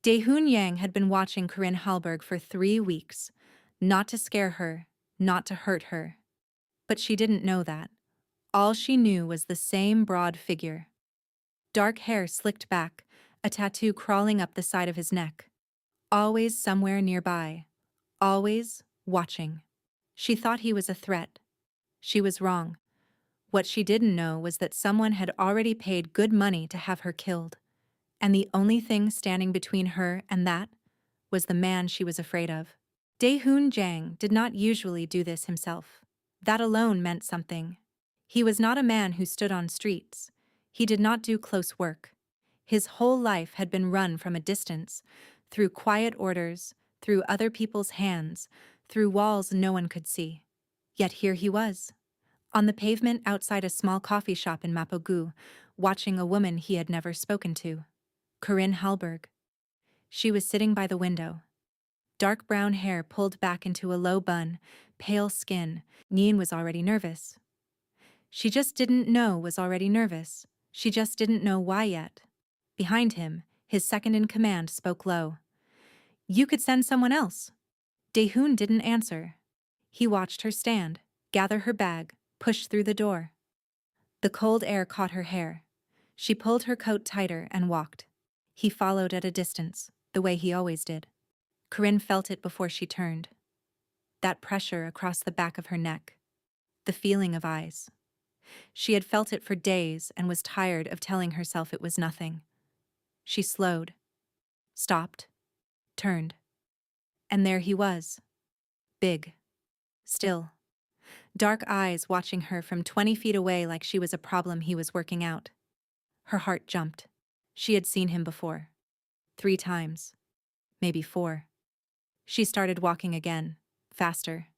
Dae-hoon Jang had been watching Corinne Halberg for 3 weeks, not to scare her, not to hurt her. But she didn't know that. All she knew was the same broad figure. Dark hair slicked back, a tattoo crawling up the side of his neck. Always somewhere nearby. Always watching. She thought he was a threat. She was wrong. What she didn't know was that someone had already paid good money to have her killed. And the only thing standing between her and that was the man she was afraid of. Dae-hoon Jang did not usually do this himself. That alone meant something. He was not a man who stood on streets. He did not do close work. His whole life had been run from a distance, through quiet orders, through other people's hands, through walls no one could see. Yet here he was, on the pavement outside a small coffee shop in Mapogu, watching a woman he had never spoken to. Corinne Halberg. She was sitting by the window. Dark brown hair pulled back into a low bun, pale skin. Neen was already nervous. She just didn't know was already nervous. She just didn't know why yet. Behind him, his second-in-command spoke low. "You could send someone else." Dae-hoon didn't answer. He watched her stand, gather her bag, push through the door. The cold air caught her hair. She pulled her coat tighter and walked. He followed at a distance, the way he always did. Corinne felt it before she turned. That pressure across the back of her neck. The feeling of eyes. She had felt it for days and was tired of telling herself it was nothing. She slowed, stopped, turned. And there he was. Big. Still. Dark eyes watching her from 20 feet away like she was a problem he was working out. Her heart jumped. She had seen him before. 3 times. Maybe 4. She started walking again, faster.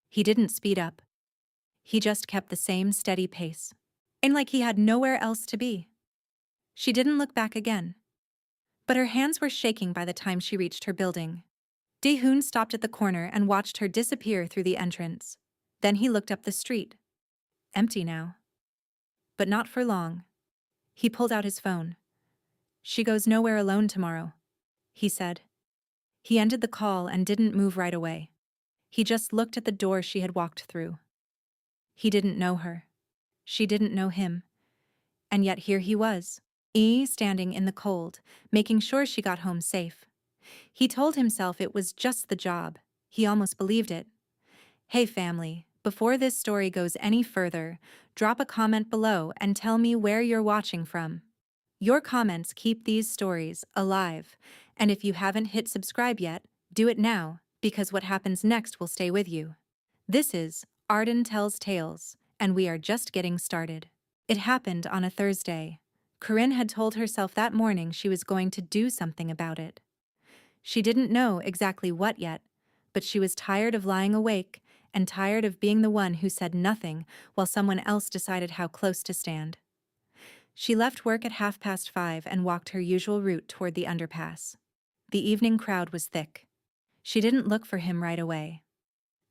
He didn't speed up. He just kept the same steady pace, and like he had nowhere else to be. She didn't look back again. But her hands were shaking by the time she reached her building. Dae-hoon stopped at the corner and watched her disappear through the entrance. Then he looked up the street. Empty now. But not for long. He pulled out his phone. "She goes nowhere alone tomorrow," he said. He ended the call and didn't move right away. He just looked at the door she had walked through. He didn't know her. She didn't know him. And yet here he was, standing in the cold, making sure she got home safe. He told himself it was just the job. He almost believed it. Hey family, before this story goes any further, drop a comment below and tell me where you're watching from. Your comments keep these stories alive, and if you haven't hit subscribe yet, do it now, because what happens next will stay with you. This is Arden Tells Tales, and we are just getting started. It happened on a Thursday. Corinne had told herself that morning she was going to do something about it. She didn't know exactly what yet, but she was tired of lying awake and tired of being the one who said nothing while someone else decided how close to stand. She left work at 5:30 and walked her usual route toward the underpass. The evening crowd was thick. She didn't look for him right away.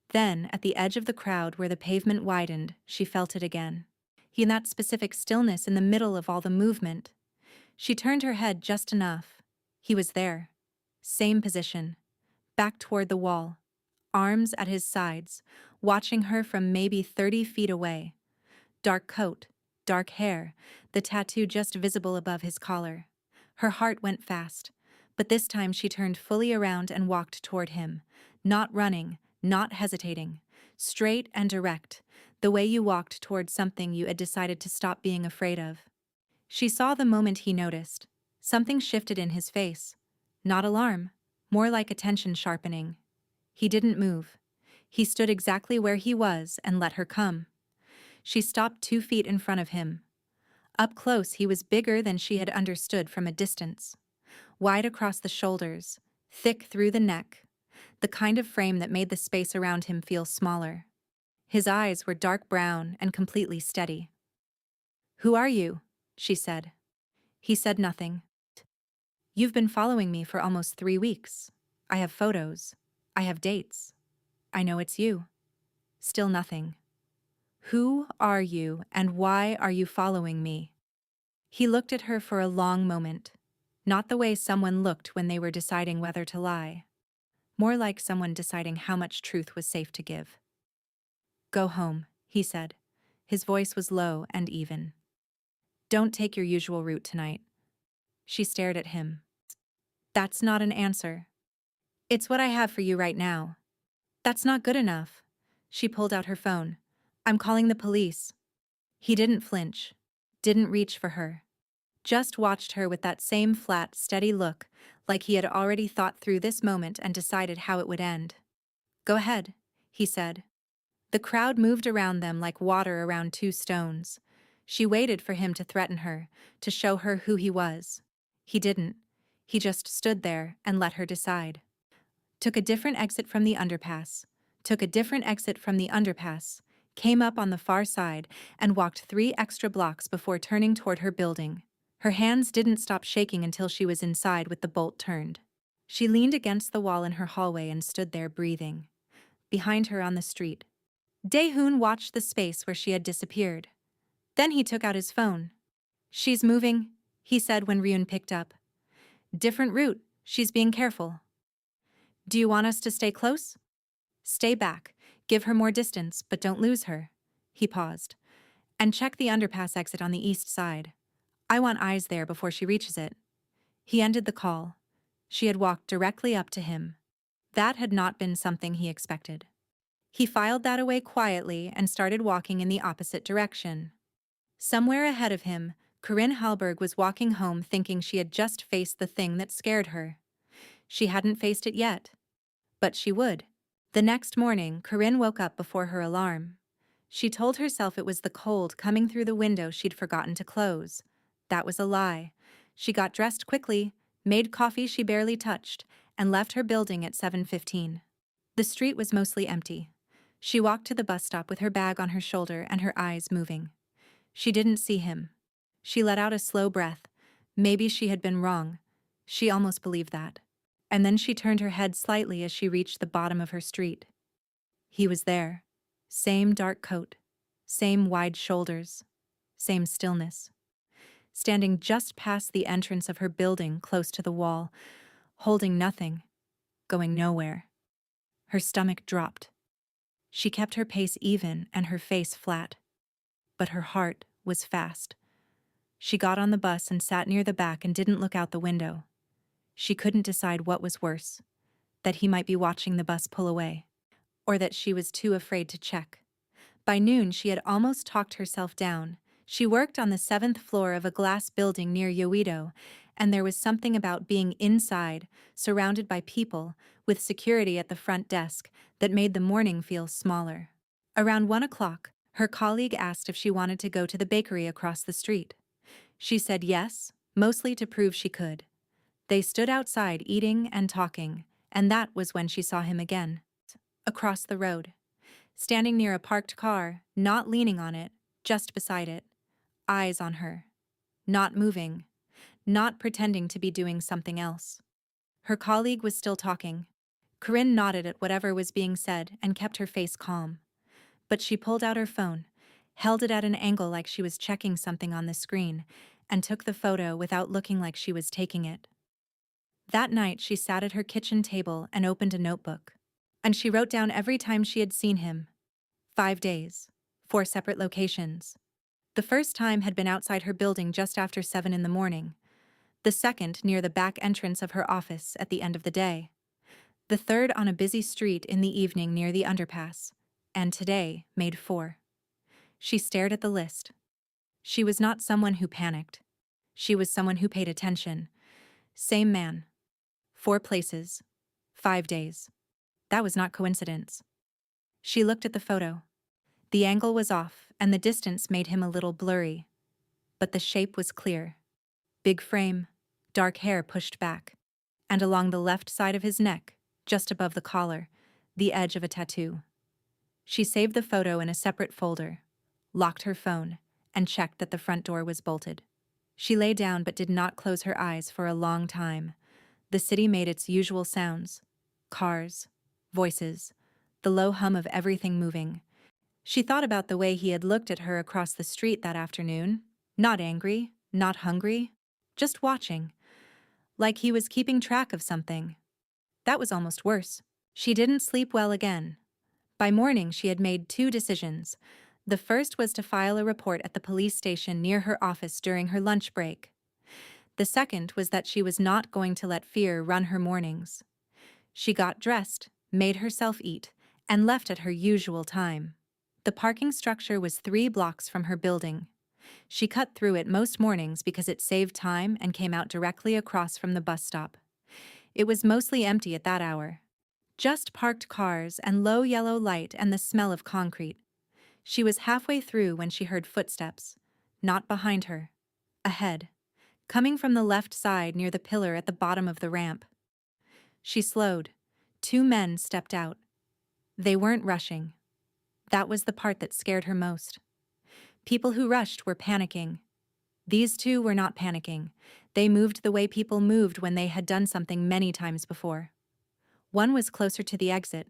Then, at the edge of the crowd where the pavement widened, she felt it again. In that specific stillness in the middle of all the movement. She turned her head just enough. He was there. Same position. Back toward the wall. Arms at his sides, watching her from maybe 30 feet away. Dark coat, dark hair, the tattoo just visible above his collar. Her heart went fast, but this time she turned fully around and walked toward him, not running, not hesitating, straight and direct, the way you walked toward something you had decided to stop being afraid of. She saw the moment he noticed. Something shifted in his face. Not alarm, more like attention sharpening. He didn't move. He stood exactly where he was and let her come. She stopped 2 feet in front of him. Up close, he was bigger than she had understood from a distance. Wide across the shoulders, thick through the neck, the kind of frame that made the space around him feel smaller. His eyes were dark brown and completely steady. "Who are you?" she said. He said nothing. "You've been following me for almost 3 weeks. I have photos. I have dates. I know it's you." Still nothing. "Who are you and why are you following me?" He looked at her for a long moment. Not the way someone looked when they were deciding whether to lie. More like someone deciding how much truth was safe to give. "Go home," he said. His voice was low and even. "Don't take your usual route tonight." She stared at him. "That's not an answer." "It's what I have for you right now." "That's not good enough." She pulled out her phone. "I'm calling the police." He didn't flinch. Didn't reach for her. Just watched her with that same flat, steady look, like he had already thought through this moment and decided how it would end. "Go ahead," he said. The crowd moved around them like water around two stones. She waited for him to threaten her, to show her who he was. He didn't. He just stood there and let her decide. Took a different exit from the underpass. Took a different exit from the underpass. Came up on the far side and walked 3 extra blocks before turning toward her building. Her hands didn't stop shaking until she was inside with the bolt turned. She leaned against the wall in her hallway and stood there breathing. Behind her on the street, Dae-hoon watched the space where she had disappeared. Then he took out his phone. "She's moving," he said when Ryun picked up. "Different route, she's being careful." "Do you want us to stay close?" "Stay back, give her more distance, but don't lose her." He paused. "And check the underpass exit on the east side. I want eyes there before she reaches it." He ended the call. She had walked directly up to him. That had not been something he expected. He filed that away quietly and started walking in the opposite direction. Somewhere ahead of him, Corinne Halberg was walking home thinking she had just faced the thing that scared her. She hadn't faced it yet. But she would. The next morning, Corinne woke up before her alarm. She told herself it was the cold coming through the window she'd forgotten to close. That was a lie. She got dressed quickly, made coffee she barely touched, and left her building at 7:15. The street was mostly empty. She walked to the bus stop with her bag on her shoulder and her eyes moving. She didn't see him. She let out a slow breath. Maybe she had been wrong. She almost believed that. And then she turned her head slightly as she reached the bottom of her street. He was there. Same dark coat. Same wide shoulders. Same stillness. Standing just past the entrance of her building close to the wall, holding nothing, going nowhere. Her stomach dropped. She kept her pace even and her face flat. But her heart was fast. She got on the bus and sat near the back and didn't look out the window. She couldn't decide what was worse, that he might be watching the bus pull away, or that she was too afraid to check. By noon, she had almost talked herself down. She worked on the 7th floor of a glass building near Yoido, and there was something about being inside, surrounded by people, with security at the front desk, that made the morning feel smaller. Around 1 o'clock, her colleague asked if she wanted to go to the bakery across the street. She said yes, mostly to prove she could. They stood outside eating and talking, and that was when she saw him again. Across the road. Standing near a parked car, not leaning on it, just beside it. Eyes on her. Not moving. Not pretending to be doing something else. Her colleague was still talking. Corinne nodded at whatever was being said and kept her face calm. But she pulled out her phone, held it at an angle like she was checking something on the screen, and took the photo without looking like she was taking it. That night, she sat at her kitchen table and opened a notebook. And she wrote down every time she had seen him. 5 days. 4 separate locations. The first time had been outside her building just after 7 in the morning. The second near the back entrance of her office at the end of the day. The third on a busy street in the evening near the underpass. And today made 4. She stared at the list. She was not someone who panicked. She was someone who paid attention. Same man. 4 places. 5 days. That was not coincidence. She looked at the photo. The angle was off, and the distance made him a little blurry. But the shape was clear. Big frame, dark hair pushed back, and along the left side of his neck, just above the collar, the edge of a tattoo. She saved the photo in a separate folder, locked her phone, and checked that the front door was bolted. She lay down but did not close her eyes for a long time. The city made its usual sounds. Cars, voices, the low hum of everything moving. She thought about the way he had looked at her across the street that afternoon. Not angry, not hungry, just watching. like he was keeping track of something. That was almost worse. She didn't sleep well again. By morning, she had made two decisions. The first was to file a report at the police station near her office during her lunch break. The second was that she was not going to let fear run her mornings. She got dressed, made herself eat, and left at her usual time. The parking structure was 3 blocks from her building. She cut through it most mornings because it saved time and came out directly across from the bus stop. It was mostly empty at that hour. Just parked cars and low yellow light and the smell of concrete. She was halfway through when she heard footsteps. Not behind her. Ahead. Coming from the left side near the pillar at the bottom of the ramp. She slowed. 2 men stepped out. They weren't rushing. That was the part that scared her most. People who rushed were panicking. These two were not panicking. They moved the way people moved when they had done something many times before. One was closer to the exit,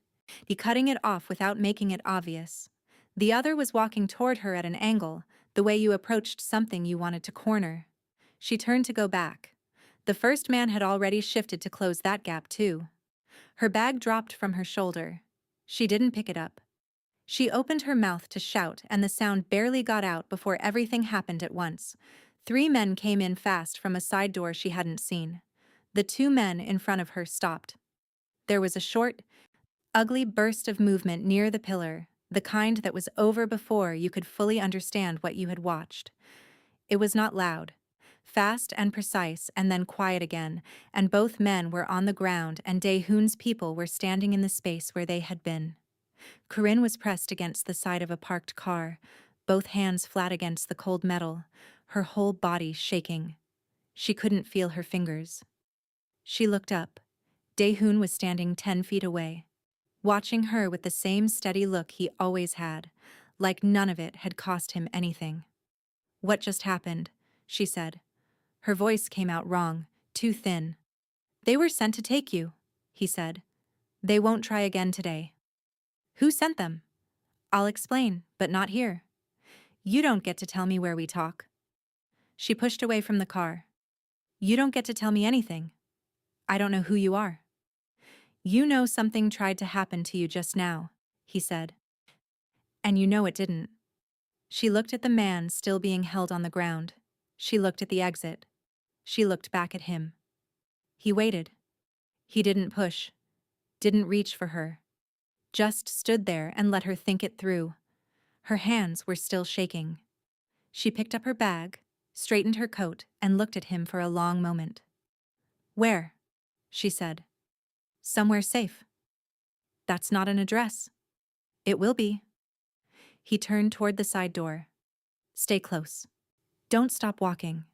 cutting it off without making it obvious. The other was walking toward her at an angle, the way you approached something you wanted to corner. She turned to go back. The first man had already shifted to close that gap too. Her bag dropped from her shoulder. She didn't pick it up. She opened her mouth to shout, and the sound barely got out before everything happened at once. 3 men came in fast from a side door she hadn't seen. The 2 men in front of her stopped. There was a short, ugly burst of movement near the pillar, the kind that was over before you could fully understand what you had watched. It was not loud. Fast and precise, and then quiet again, and both men were on the ground and Dae-hoon's people were standing in the space where they had been. Corinne was pressed against the side of a parked car, both hands flat against the cold metal, her whole body shaking. She couldn't feel her fingers. She looked up. Dae-hoon was standing 10 feet away, watching her with the same steady look he always had, like none of it had cost him anything. "What just happened?" she said. Her voice came out wrong, too thin. "They were sent to take you," he said. "They won't try again today." "Who sent them?" "I'll explain, but not here. You don't get to tell me where we talk." She pushed away from the car. "You don't get to tell me anything. I don't know who you are." "You know something tried to happen to you just now," he said. "And you know it didn't." She looked at the man still being held on the ground. She looked at the exit. She looked back at him. He waited. He didn't push. Didn't reach for her. Just stood there and let her think it through. Her hands were still shaking. She picked up her bag, straightened her coat, and looked at him for a long moment. "Where?" she said. "Somewhere safe." "That's not an address." "It will be." He turned toward the side door. "Stay close. Don't stop walking."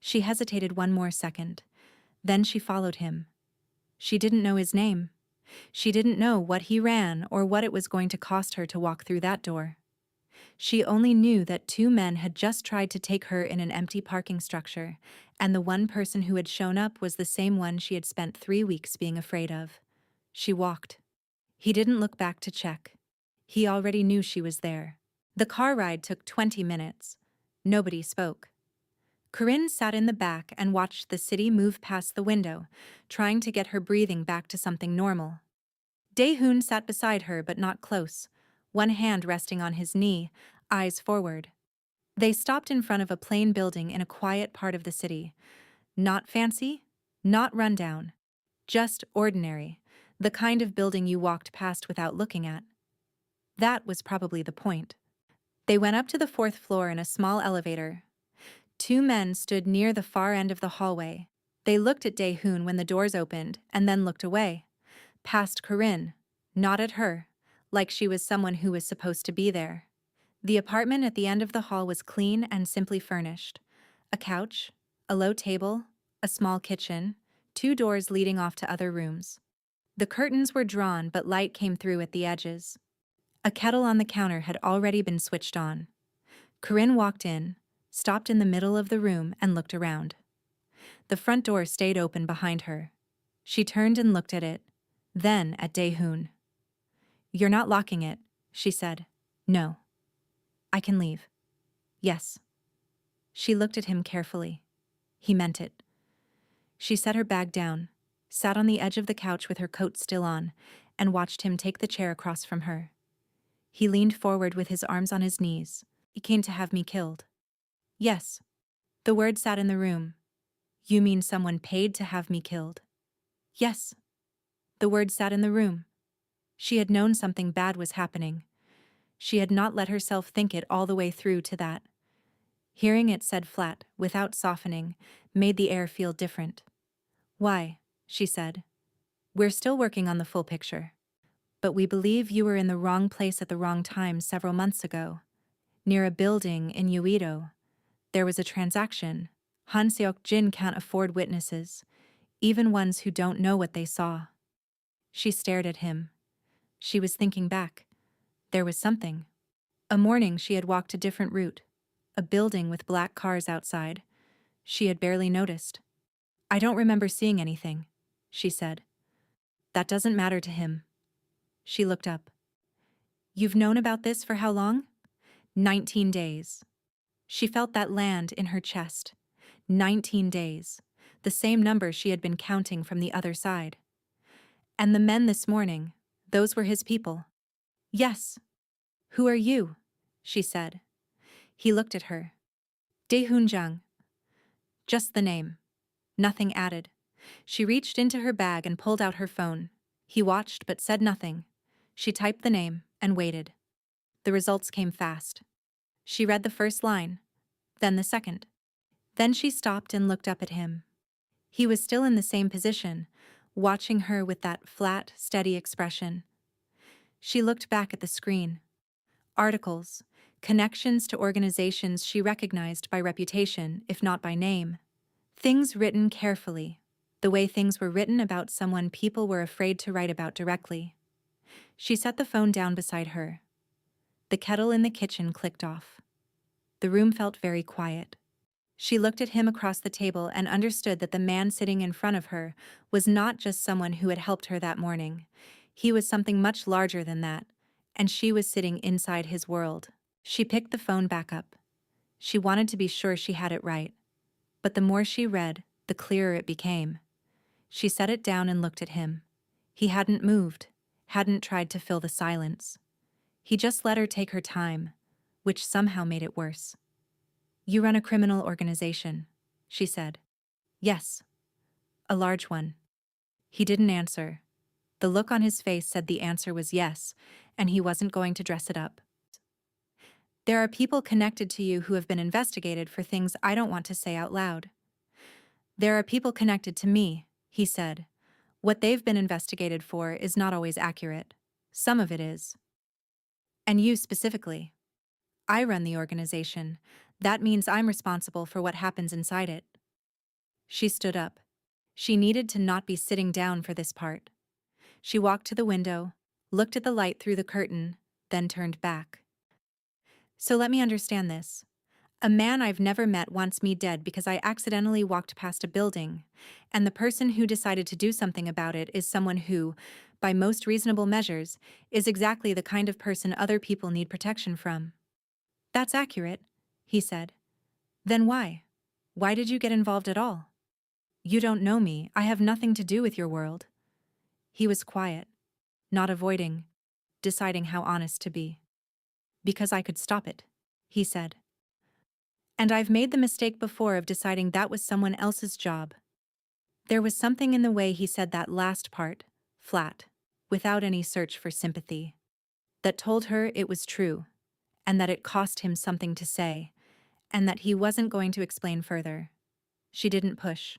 She hesitated one more second. Then she followed him. She didn't know his name. She didn't know what he ran or what it was going to cost her to walk through that door. She only knew that 2 men had just tried to take her in an empty parking structure, and the one person who had shown up was the same one she had spent 3 weeks being afraid of. She walked. He didn't look back to check. He already knew she was there. The car ride took 20 minutes. Nobody spoke. Corinne sat in the back and watched the city move past the window, trying to get her breathing back to something normal. Dae-hoon sat beside her but not close, one hand resting on his knee, eyes forward. They stopped in front of a plain building in a quiet part of the city. Not fancy, not rundown, just ordinary, the kind of building you walked past without looking at. That was probably the point. They went up to the 4th floor in a small elevator. 2 men stood near the far end of the hallway. They looked at Dae-hoon when the doors opened and then looked away, past Corinne, not at her, like she was someone who was supposed to be there. The apartment at the end of the hall was clean and simply furnished. A couch, a low table, a small kitchen, 2 doors leading off to other rooms. The curtains were drawn but light came through at the edges. A kettle on the counter had already been switched on. Corinne walked in, stopped in the middle of the room and looked around. The front door stayed open behind her. She turned and looked at it, then at Dae-hoon. "You're not locking it," she said. "No." "I can leave." "Yes." She looked at him carefully. He meant it. She set her bag down, sat on the edge of the couch with her coat still on, and watched him take the chair across from her. He leaned forward with his arms on his knees. "You came to have me killed." "Yes." The word sat in the room. "You mean someone paid to have me killed?" "Yes." The word sat in the room. She had known something bad was happening. She had not let herself think it all the way through to that. Hearing it said flat, without softening, made the air feel different. "Why?" she said. "We're still working on the full picture. But we believe you were in the wrong place at the wrong time several months ago. Near a building in Uedo. There was a transaction. Han Seok-jin can't afford witnesses, even ones who don't know what they saw." She stared at him. She was thinking back. There was something. A morning she had walked a different route. A building with black cars outside. She had barely noticed. "I don't remember seeing anything," she said. "That doesn't matter to him." She looked up. "You've known about this for how long?" 19 days. She felt that land in her chest. 19 days. The same number she had been counting from the other side. "And the men this morning, those were his people?" "Yes." "Who are you?" she said. He looked at her. "Dae-hoon Jang." Just the name. Nothing added. She reached into her bag and pulled out her phone. He watched but said nothing. She typed the name and waited. The results came fast. She read the first line, then the second. Then she stopped and looked up at him. He was still in the same position, watching her with that flat, steady expression. She looked back at the screen. Articles, connections to organizations she recognized by reputation, if not by name. Things written carefully, the way things were written about someone people were afraid to write about directly. She set the phone down beside her. The kettle in the kitchen clicked off. The room felt very quiet. She looked at him across the table and understood that the man sitting in front of her was not just someone who had helped her that morning. He was something much larger than that, and she was sitting inside his world. She picked the phone back up. She wanted to be sure she had it right. But the more she read, the clearer it became. She set it down and looked at him. He hadn't moved, hadn't tried to fill the silence. He just let her take her time, which somehow made it worse. "You run a criminal organization," she said. "Yes." "A large one." He didn't answer. The look on his face said the answer was yes, and he wasn't going to dress it up. "There are people connected to you who have been investigated for things I don't want to say out loud." "There are people connected to me," he said. "What they've been investigated for is not always accurate. Some of it is. And you specifically. I run the organization. That means I'm responsible for what happens inside it." She stood up. She needed to not be sitting down for this part. She walked to the window, looked at the light through the curtain, then turned back. "So let me understand this. A man I've never met wants me dead because I accidentally walked past a building, and the person who decided to do something about it is someone who, by most reasonable measures, is exactly the kind of person other people need protection from." "That's accurate," he said. "Then why? Why did you get involved at all?" "You don't know me. I have nothing to do with your world." He was quiet, not avoiding, deciding how honest to be. "Because I could stop it," he said. "And I've made the mistake before of deciding that was someone else's job." There was something in the way he said that last part, flat, without any search for sympathy, that told her it was true, and that it cost him something to say, and that he wasn't going to explain further. She didn't push.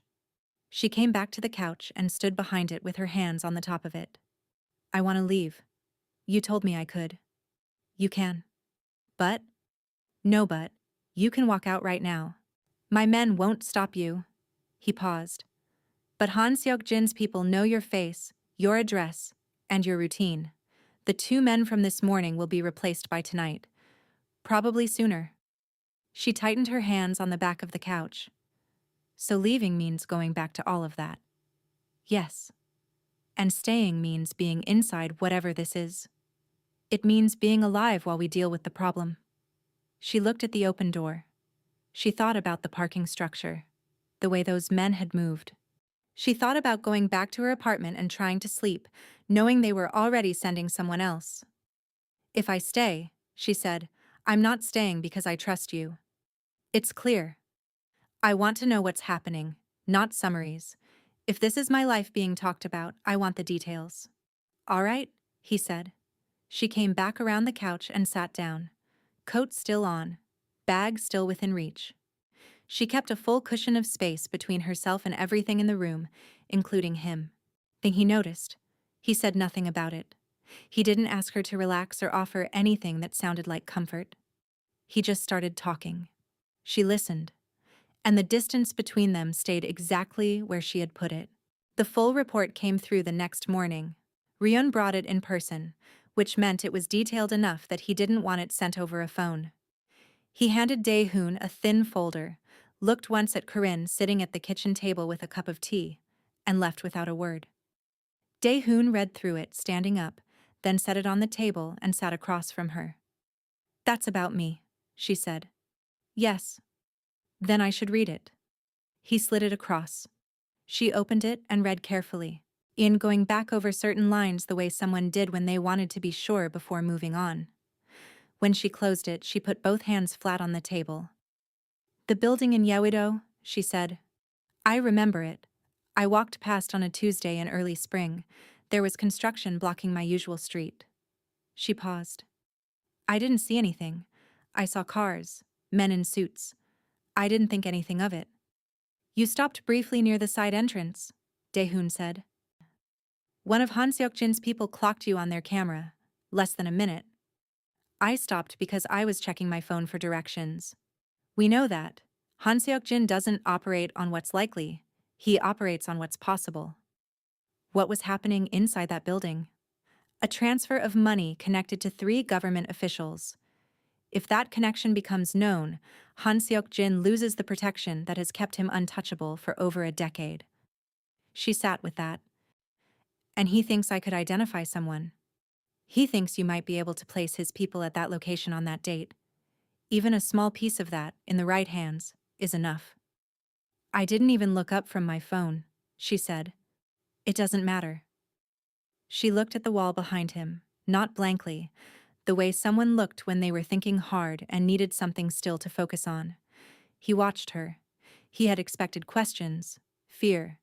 She came back to the couch and stood behind it with her hands on the top of it. "I want to leave. You told me I could." "You can." "But?" "No but. You can walk out right now. My men won't stop you." He paused. "But Han Seok-jin's people know your face, your address, and your routine. The 2 men from this morning will be replaced by tonight. Probably sooner." She tightened her hands on the back of the couch. "So leaving means going back to all of that." "Yes. And staying means being inside whatever this is. It means being alive while we deal with the problem." She looked at the open door. She thought about the parking structure, the way those men had moved. She thought about going back to her apartment and trying to sleep, knowing they were already sending someone else. "If I stay," she said, "I'm not staying because I trust you. It's clear. I want to know what's happening, not summaries. If this is my life being talked about, I want the details." "All right," he said. She came back around the couch and sat down. Coat still on, bag still within reach. She kept a full cushion of space between herself and everything in the room, including him. Then he noticed. He said nothing about it. He didn't ask her to relax or offer anything that sounded like comfort. He just started talking. She listened, and the distance between them stayed exactly where she had put it. The full report came through the next morning. Ryun brought it in person, which meant it was detailed enough that he didn't want it sent over a phone. He handed Dae-hoon a thin folder, looked once at Corinne sitting at the kitchen table with a cup of tea, and left without a word. Dae-hoon read through it, standing up, then set it on the table and sat across from her. "That's about me," she said. "Yes. Then I should read it." He slid it across. She opened it and read carefully, going back over certain lines the way someone did when they wanted to be sure before moving on. When she closed it, she put both hands flat on the table. "The building in Yeouido," she said. "I remember it. I walked past on a Tuesday in early spring. There was construction blocking my usual street." She paused. "I didn't see anything. I saw cars, men in suits. I didn't think anything of it." "You stopped briefly near the side entrance," Dae-hoon said. "One of Han Seok-jin's people clocked you on their camera. Less than a minute. I stopped because I was checking my phone for directions. We know that. Han Seok-jin doesn't operate on what's likely. He operates on what's possible." What was happening inside that building? A transfer of money connected to 3 government officials. If that connection becomes known, Han Seok-jin loses the protection that has kept him untouchable for over a decade. She sat with that. "And he thinks I could identify someone. He thinks you might be able to place his people at that location on that date. Even a small piece of that, in the right hands, is enough." "I didn't even look up from my phone," she said. "It doesn't matter." She looked at the wall behind him, not blankly, the way someone looked when they were thinking hard and needed something still to focus on. He watched her. He had expected questions, fear,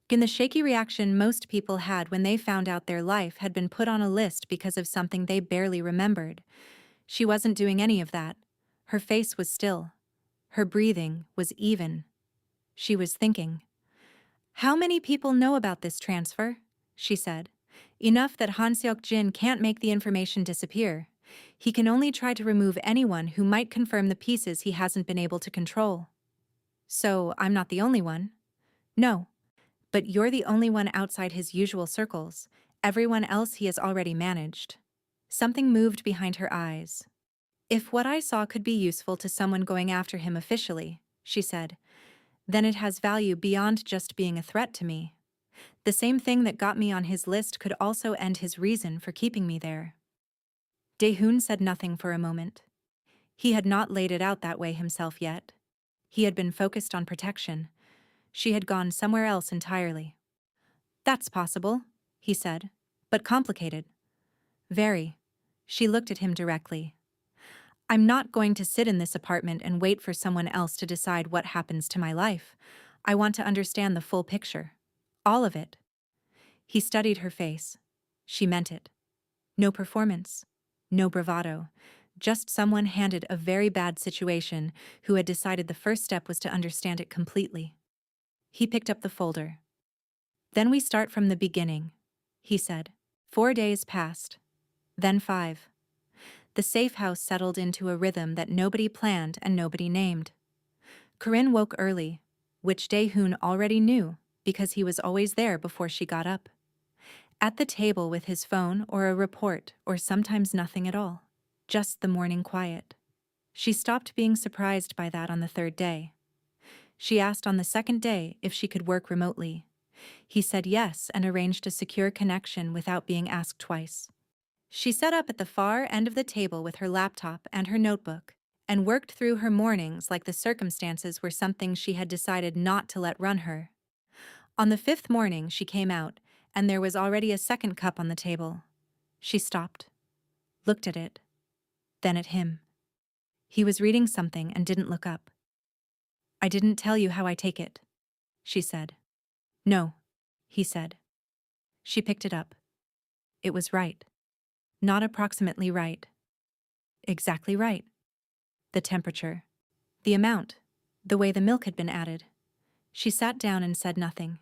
and the shaky reaction most people had when they found out their life had been put on a list because of something they barely remembered. She wasn't doing any of that. Her face was still. Her breathing was even. She was thinking. "How many people know about this transfer?" she said. "Enough that Han Seok-jin can't make the information disappear. He can only try to remove anyone who might confirm the pieces he hasn't been able to control." "So I'm not the only one?" "No. But you're the only one outside his usual circles. Everyone else he has already managed." Something moved behind her eyes. "If what I saw could be useful to someone going after him officially," she said, "then it has value beyond just being a threat to me. The same thing that got me on his list could also end his reason for keeping me there." Dae-hoon said nothing for a moment. He had not laid it out that way himself yet. He had been focused on protection. She had gone somewhere else entirely. "That's possible," he said, "but complicated." "Very." She looked at him directly. "I'm not going to sit in this apartment and wait for someone else to decide what happens to my life. I want to understand the full picture. All of it." He studied her face. She meant it. No performance. No bravado. Just someone handed a very bad situation who had decided the first step was to understand it completely. He picked up the folder. "Then we start from the beginning," he said. 4 days passed. Then 5. The safe house settled into a rhythm that nobody planned and nobody named. Corinne woke early, which Dae-hoon already knew because he was always there before she got up. At the table with his phone or a report or sometimes nothing at all. Just the morning quiet. She stopped being surprised by that on the 3rd day. She asked on the 2nd day if she could work remotely. He said yes and arranged a secure connection without being asked twice. She sat up at the far end of the table with her laptop and her notebook and worked through her mornings like the circumstances were something she had decided not to let run her. On the fifth morning, she came out, and there was already a second cup on the table. She stopped, looked at it, then at him. He was reading something and didn't look up. "I didn't tell you how I take it," she said. "No," he said. She picked it up. It was right. Not approximately right. Exactly right. The temperature. The amount. The way the milk had been added. She sat down and said nothing.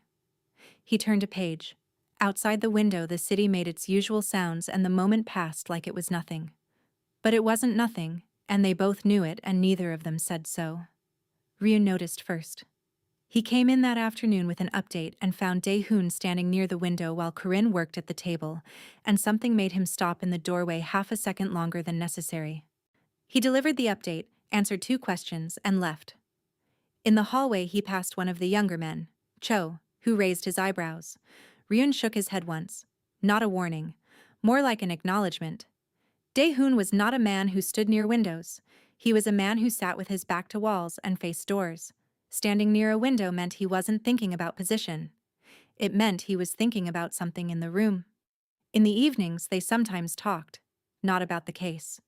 He turned a page. Outside the window, the city made its usual sounds, and the moment passed like it was nothing. But it wasn't nothing, and they both knew it, and neither of them said so. Ryun noticed first. He came in that afternoon with an update and found Dae-hoon standing near the window while Corinne worked at the table, and something made him stop in the doorway half a second longer than necessary. He delivered the update, answered 2 questions, and left. In the hallway, he passed one of the younger men, Cho, who raised his eyebrows. Ryun shook his head once. Not a warning. More like an acknowledgement. Dae-hoon was not a man who stood near windows. He was a man who sat with his back to walls and faced doors. Standing near a window meant he wasn't thinking about position. It meant he was thinking about something in the room. In the evenings, they sometimes talked. Not about the case.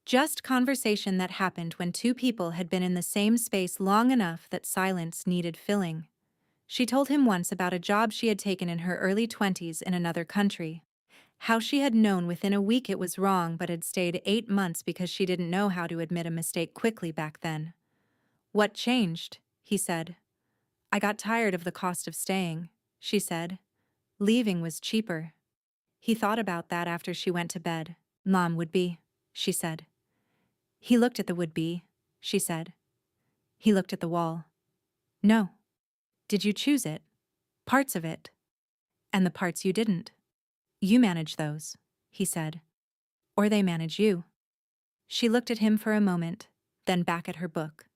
Just conversation that happened when 2 people had been in the same space long enough that silence needed filling. She told him once about a job she had taken in her early 20s in another country. How she had known within a week it was wrong but had stayed 8 months because she didn't know how to admit a mistake quickly back then. "What changed?" he said. "I got tired of the cost of staying," she said. "Leaving was cheaper." He thought about that after she went to bed. "Mom would be," she said. He looked at the would-be, she said. He looked at the wall. "No. Did you choose it? Parts of it. And the parts you didn't. You manage those," he said. "Or they manage you." She looked at him for a moment, then back at her book.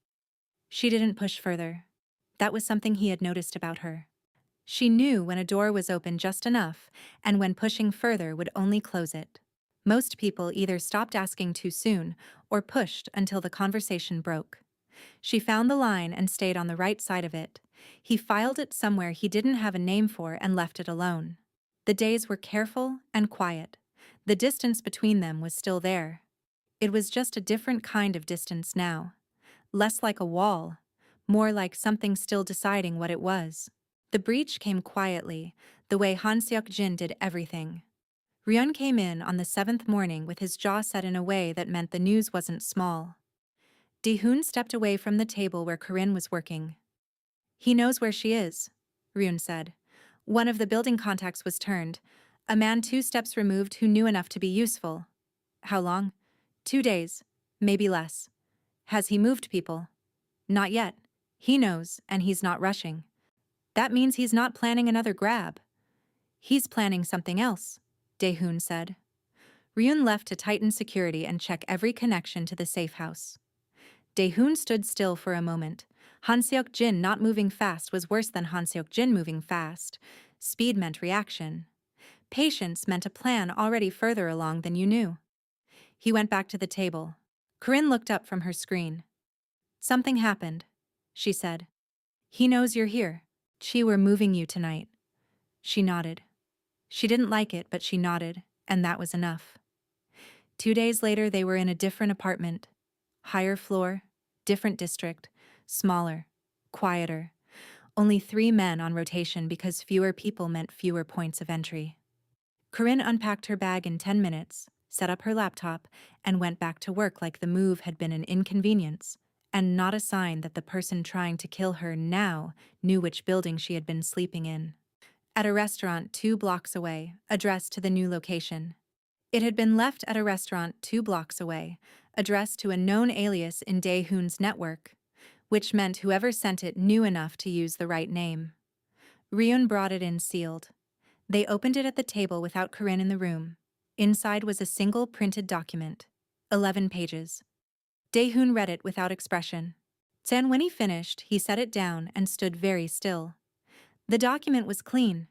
She didn't push further. That was something he had noticed about her. She knew when a door was open just enough, and when pushing further would only close it. Most people either stopped asking too soon or pushed until the conversation broke. She found the line and stayed on the right side of it. He filed it somewhere he didn't have a name for and left it alone. The days were careful and quiet. The distance between them was still there. It was just a different kind of distance now. Less like a wall, more like something still deciding what it was. The breach came quietly, the way Han Seok-jin did everything. Ryun came in on the 7th morning with his jaw set in a way that meant the news wasn't small. Dae-hoon stepped away from the table where Corinne was working. "He knows where she is," Ryun said. One of the building contacts was turned, a man 2 steps removed who knew enough to be useful. "How long?" 2 days, maybe less." "Has he moved people?" "Not yet. He knows, and he's not rushing." "That means he's not planning another grab." "He's planning something else," Dae-hoon said. Ryun left to tighten security and check every connection to the safe house. Dae-hoon stood still for a moment. Han Seok-jin not moving fast was worse than Han Seok-jin moving fast. Speed meant reaction. Patience meant a plan already further along than you knew. He went back to the table. Corinne looked up from her screen. "Something happened," she said. "He knows you're here. We're moving you tonight." She nodded. She didn't like it, but she nodded, and that was enough. 2 days later, they were in a different apartment. Higher floor, different district, smaller, quieter. Only 3 men on rotation because fewer people meant fewer points of entry. Corinne unpacked her bag in 10 minutes, set up her laptop, and went back to work like the move had been an inconvenience, and not a sign that the person trying to kill her now knew which building she had been sleeping in. At a restaurant 2 blocks away, addressed to the new location. It had been left at a restaurant 2 blocks away, addressed to a known alias in Dae-hoon's network, which meant whoever sent it knew enough to use the right name. Ryun brought it in sealed. They opened it at the table without Corinne in the room. Inside was a single printed document. 11 pages. Dae-hoon read it without expression. Then when he finished, he set it down and stood very still. The document was clean,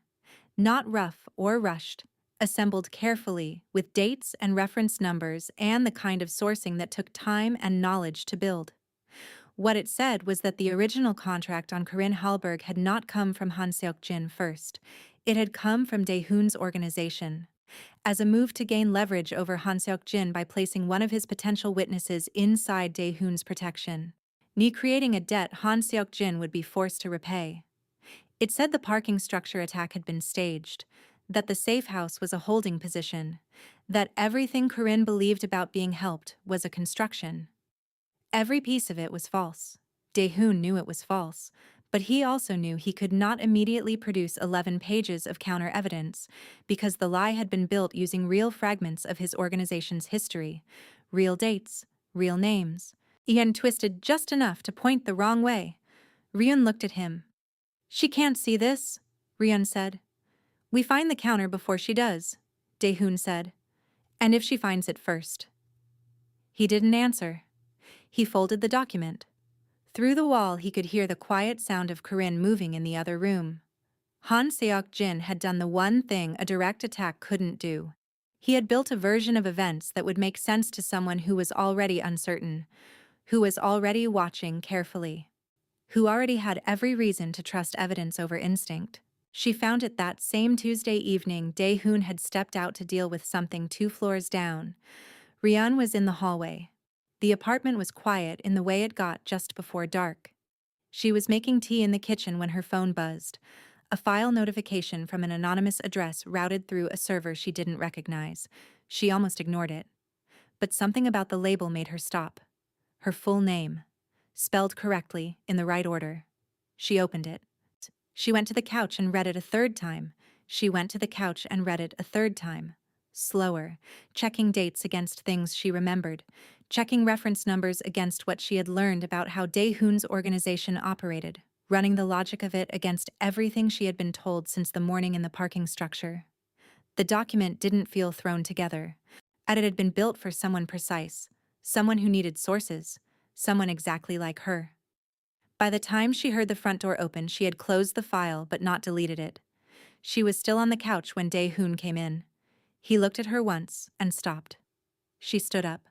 not rough or rushed, assembled carefully with dates and reference numbers and the kind of sourcing that took time and knowledge to build. What it said was that the original contract on Corinne Halberg had not come from Han Seok-jin first. It had come from Dae-hoon's organization. As a move to gain leverage over Han Seok-jin by placing one of his potential witnesses inside Dae-hoon's protection. Ni creating a debt Han Seok-jin would be forced to repay. It said the parking structure attack had been staged, that the safe house was a holding position, that everything Corinne believed about being helped was a construction. Every piece of it was false. Dae-hoon knew it was false, but he also knew he could not immediately produce 11 pages of counter-evidence because the lie had been built using real fragments of his organization's history, real dates, real names. Ian twisted just enough to point the wrong way. Ryun looked at him. "She can't see this," Ryun said. "We find the counter before she does," Dae-hoon said. "And if she finds it first?" He didn't answer. He folded the document. Through the wall he could hear the quiet sound of Corinne moving in the other room. Han Seok-jin had done the one thing a direct attack couldn't do. He had built a version of events that would make sense to someone who was already uncertain, who was already watching carefully, who already had every reason to trust evidence over instinct. She found it that same Tuesday evening Dae-hoon had stepped out to deal with something 2 floors down. Ryun was in the hallway. The apartment was quiet in the way it got just before dark. She was making tea in the kitchen when her phone buzzed. A file notification from an anonymous address routed through a server she didn't recognize. She almost ignored it. But something about the label made her stop. Her full name. Spelled correctly, in the right order. She opened it. She went to the couch and read it a third time. She went to the couch and read it a third time. Slower, checking dates against things she remembered, checking reference numbers against what she had learned about how Dae-hoon's organization operated, running the logic of it against everything she had been told since the morning in the parking structure. The document didn't feel thrown together. It had been built for someone precise, someone who needed sources, someone exactly like her. By the time she heard the front door open, she had closed the file but not deleted it. She was still on the couch when Dae-hoon came in. He looked at her once and stopped. She stood up.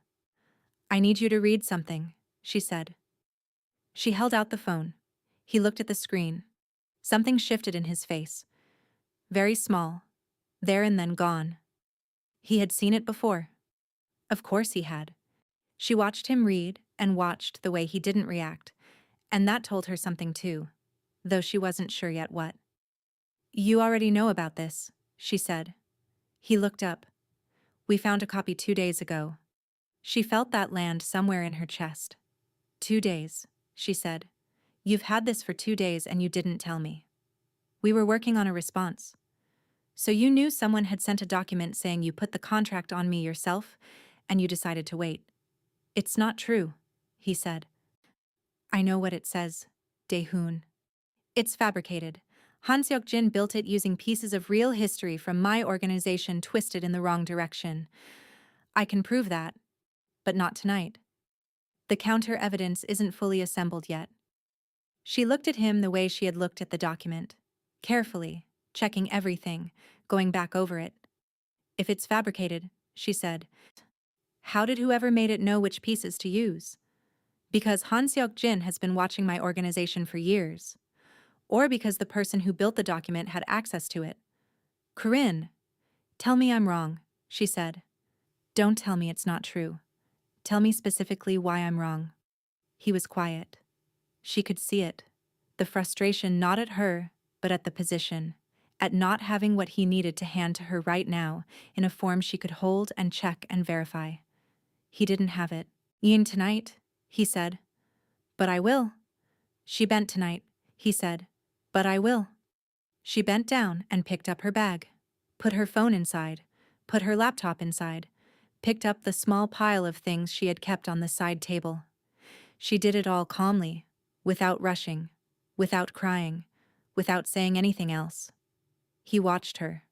"I need you to read something," she said. She held out the phone. He looked at the screen. Something shifted in his face. Very small. There and then gone. He had seen it before. Of course he had. She watched him read and watched the way he didn't react, and that told her something too, though she wasn't sure yet what. "You already know about this," she said. He looked up. "We found a copy 2 days ago." She felt that land somewhere in her chest. 2 days, she said. "You've had this for 2 days and you didn't tell me. We were working on a response. So you knew someone had sent a document saying you put the contract on me yourself, and you decided to wait." "It's not true," he said. "I know what it says, Dae-hoon. It's fabricated. Han Seok-jin built it using pieces of real history from my organization twisted in the wrong direction. I can prove that, but not tonight. The counter-evidence isn't fully assembled yet." She looked at him the way she had looked at the document, carefully, checking everything, going back over it. "If it's fabricated," she said, "how did whoever made it know which pieces to use? Because Han Seok-jin has been watching my organization for years. Or because the person who built the document had access to it. Corinne, tell me I'm wrong," she said. "Don't tell me it's not true. Tell me specifically why I'm wrong." He was quiet. She could see it. The frustration not at her, but at the position, at not having what he needed to hand to her right now in a form she could hold and check and verify. He didn't have it. "Ian tonight," he said. "But I will." "She bent tonight," he said. "But I will." She bent down and picked up her bag, put her phone inside, put her laptop inside, picked up the small pile of things she had kept on the side table. She did it all calmly, without rushing, without crying, without saying anything else. He watched her.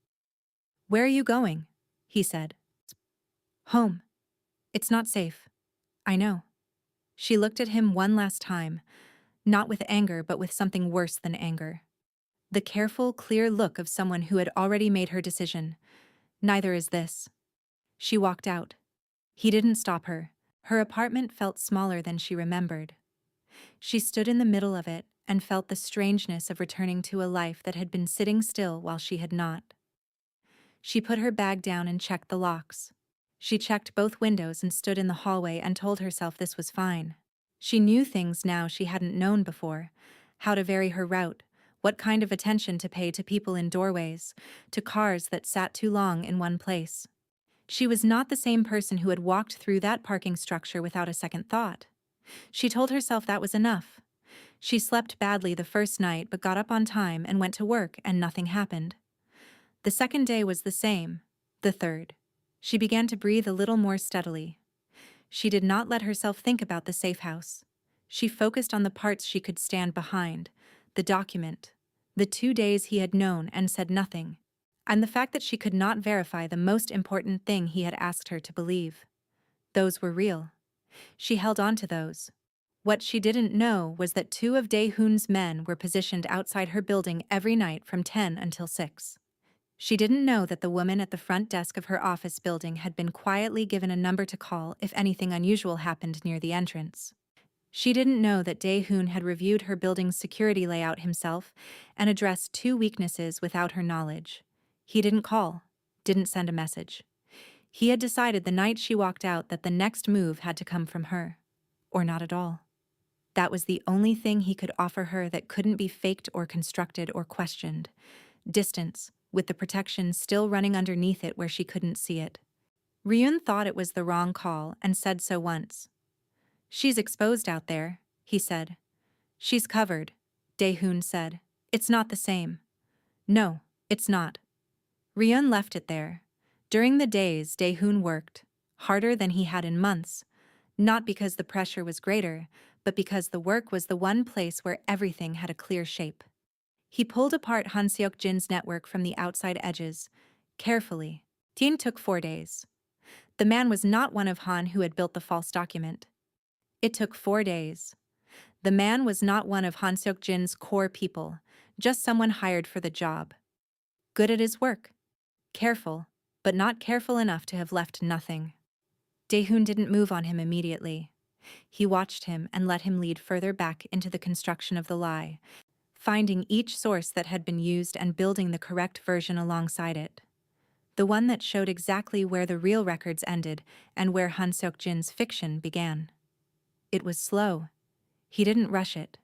"Where are you going?" he said. "Home. It's not safe. I know." She looked at him one last time, not with anger but with something worse than anger. The careful, clear look of someone who had already made her decision. "Neither is this." She walked out. He didn't stop her. Her apartment felt smaller than she remembered. She stood in the middle of it and felt the strangeness of returning to a life that had been sitting still while she had not. She put her bag down and checked the locks. She checked both windows and stood in the hallway and told herself this was fine. She knew things now she hadn't known before: how to vary her route, what kind of attention to pay to people in doorways, to cars that sat too long in one place. She was not the same person who had walked through that parking structure without a second thought. She told herself that was enough. She slept badly the first night but got up on time and went to work, and nothing happened. The second day was the same. The third. She began to breathe a little more steadily. She did not let herself think about the safe house. She focused on the parts she could stand behind: the document, the 2 days he had known and said nothing, and the fact that she could not verify the most important thing he had asked her to believe. Those were real. She held on to those. What she didn't know was that 2 of Dae-hoon's men were positioned outside her building every night from 10 until 6. She didn't know that the woman at the front desk of her office building had been quietly given a number to call if anything unusual happened near the entrance. She didn't know that Dae-hoon had reviewed her building's security layout himself and addressed 2 weaknesses without her knowledge. He didn't call, didn't send a message. He had decided the night she walked out that the next move had to come from her. Or not at all. That was the only thing he could offer her that couldn't be faked or constructed or questioned. Distance, with the protection still running underneath it where she couldn't see it. Ryun thought it was the wrong call and said so once. "She's exposed out there," he said. "She's covered," Dae-hoon said. "It's not the same." "No, it's not." Ryun left it there. During the days Dae-hoon worked, harder than he had in months, not because the pressure was greater, but because the work was the one place where everything had a clear shape. He pulled apart Han Seok-jin's network from the outside edges, carefully. It took 4 days. The man was not one of Han who had built the false document. It took 4 days. The man was not one of Han Seok-jin's core people, just someone hired for the job. Good at his work. Careful, but not careful enough to have left nothing. Dae-hoon didn't move on him immediately. He watched him and let him lead further back into the construction of the lie, finding each source that had been used and building the correct version alongside it. The one that showed exactly where the real records ended and where Han Seok-jin's fiction began. It was slow. He didn't rush it.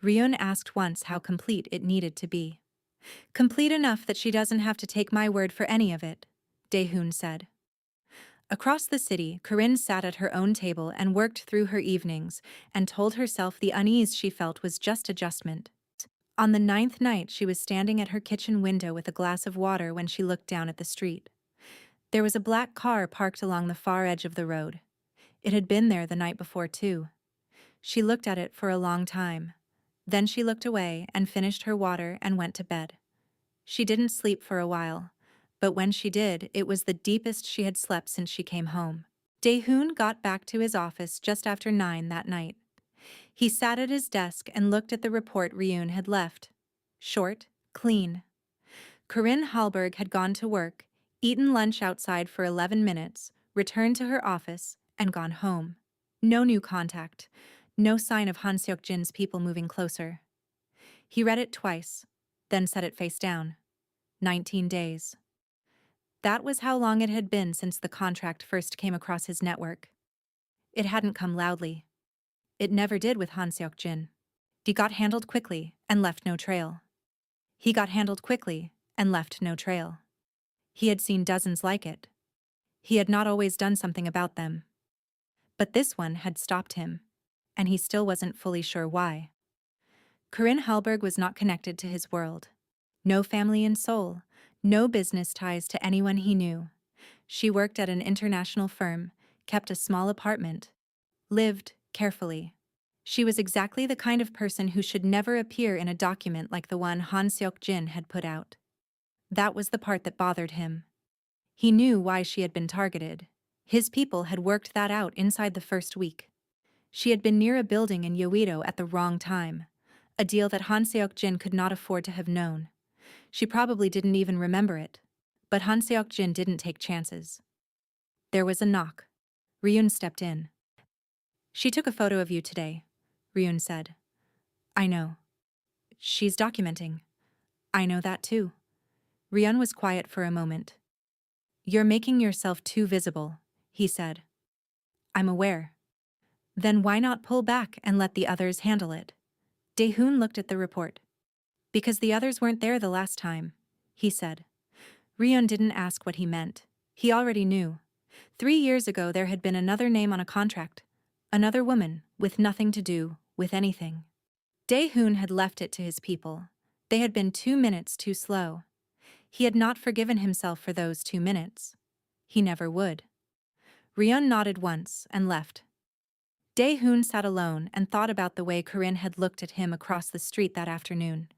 Ryun asked once how complete it needed to be. "Complete enough that she doesn't have to take my word for any of it," Dae-hoon said. Across the city, Corinne sat at her own table and worked through her evenings and told herself the unease she felt was just adjustment. On the 9th night, she was standing at her kitchen window with a glass of water when she looked down at the street. There was a black car parked along the far edge of the road. It had been there the night before, too. She looked at it for a long time. Then she looked away and finished her water and went to bed. She didn't sleep for a while, but when she did, it was the deepest she had slept since she came home. Dae-hoon got back to his office just after 9 that night. He sat at his desk and looked at the report Ryun had left. Short, clean. Corinne Halberg had gone to work, eaten lunch outside for 11 minutes, returned to her office, and gone home. No new contact. No sign of Han Seok-jin's people moving closer. He read it twice, then set it face down. 19 days. That was how long it had been since the contract first came across his network. It hadn't come loudly. It never did with Han Seok-jin. He got handled quickly and left no trail. He got handled quickly and left no trail. He had seen dozens like it. He had not always done something about them. But this one had stopped him, and he still wasn't fully sure why. Corinne Halberg was not connected to his world. No family in Seoul, no business ties to anyone he knew. She worked at an international firm, kept a small apartment, lived carefully. She was exactly the kind of person who should never appear in a document like the one Han Seok-jin had put out. That was the part that bothered him. He knew why she had been targeted. His people had worked that out inside the first week. She had been near a building in Yeouido at the wrong time, a deal that Han Seok-jin could not afford to have known. She probably didn't even remember it. But Han Seok-jin didn't take chances. There was a knock. Ryun stepped in. "She took a photo of you today," Ryun said. I know. She's documenting. I know that too. Ryun was quiet for a moment. You're making yourself too visible, he said. I'm aware. Then why not pull back and let the others handle it? Dae-hoon looked at the report. Because the others weren't there the last time, he said. Ryun didn't ask what he meant. He already knew. 3 years ago there had been another name on a contract. Another woman, with nothing to do with anything. Dae-hoon had left it to his people. They had been 2 minutes too slow. He had not forgiven himself for those 2 minutes. He never would. Ryun nodded once and left. Dae-hoon sat alone and thought about the way Corinne had looked at him across the street that afternoon.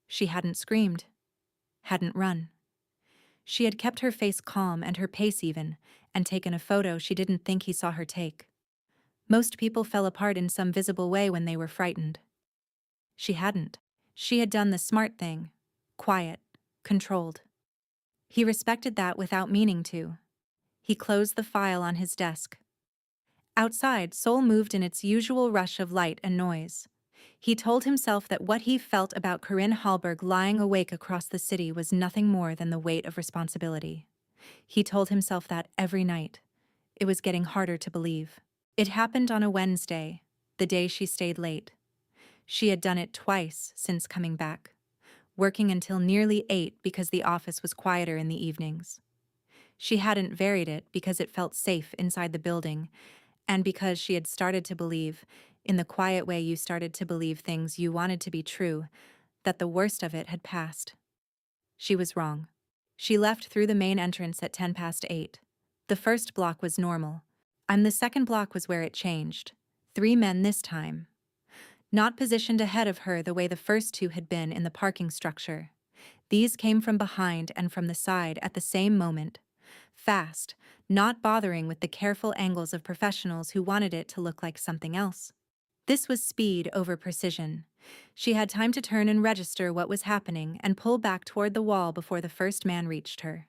She hadn't screamed. Hadn't run. She had kept her face calm and her pace even, and taken a photo she didn't think he saw her take. Most people fell apart in some visible way when they were frightened. She hadn't. She had done the smart thing. Quiet. Controlled. He respected that without meaning to. He closed the file on his desk. Outside, Seoul moved in its usual rush of light and noise. He told himself that what he felt about Corinne Halberg lying awake across the city was nothing more than the weight of responsibility. He told himself that every night. It was getting harder to believe. It happened on a Wednesday, the day she stayed late. She had done it twice since coming back, working until nearly 8 because the office was quieter in the evenings. She hadn't varied it because it felt safe inside the building, and because she had started to believe, in the quiet way you started to believe things you wanted to be true, that the worst of it had passed. She was wrong. She left through the main entrance at 8:10. The first block was normal, and the second block was where it changed. 3 men this time. Not positioned ahead of her the way the first 2 had been in the parking structure. These came from behind and from the side at the same moment. Fast, not bothering with the careful angles of professionals who wanted it to look like something else. This was speed over precision. She had time to turn and register what was happening and pull back toward the wall before the first man reached her.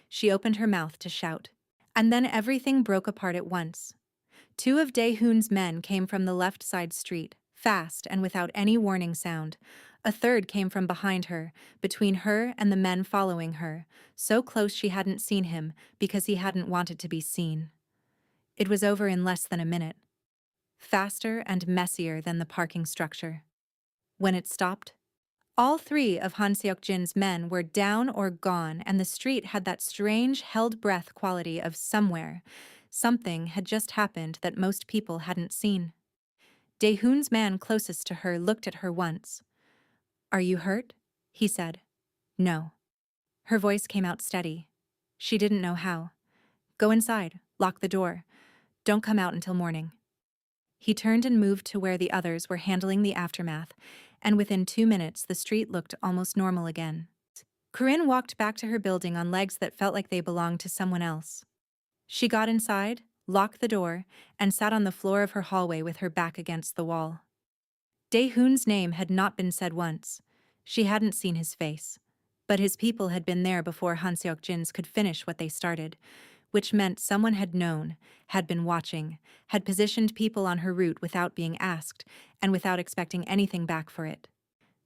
She opened her mouth to shout. And then everything broke apart at once. 2 of Dae-hoon's men came from the left side street, fast and without any warning sound. A third came from behind her, between her and the men following her, so close she hadn't seen him because he hadn't wanted to be seen. It was over in less than a minute. Faster and messier than the parking structure. When it stopped, all 3 of Han Seok-jin's men were down or gone, and the street had that strange held breath quality of somewhere. Something had just happened that most people hadn't seen. Dae-hoon's man closest to her looked at her once. Are you hurt? He said. No. Her voice came out steady. She didn't know how. Go inside, lock the door. Don't come out until morning. He turned and moved to where the others were handling the aftermath, and within 2 minutes the street looked almost normal again. Corinne walked back to her building on legs that felt like they belonged to someone else. She got inside, locked the door, and sat on the floor of her hallway with her back against the wall. Dae-hoon's name had not been said once. She hadn't seen his face. But his people had been there before Han Seok-jin's could finish what they started, which meant someone had known, had been watching, had positioned people on her route without being asked, and without expecting anything back for it.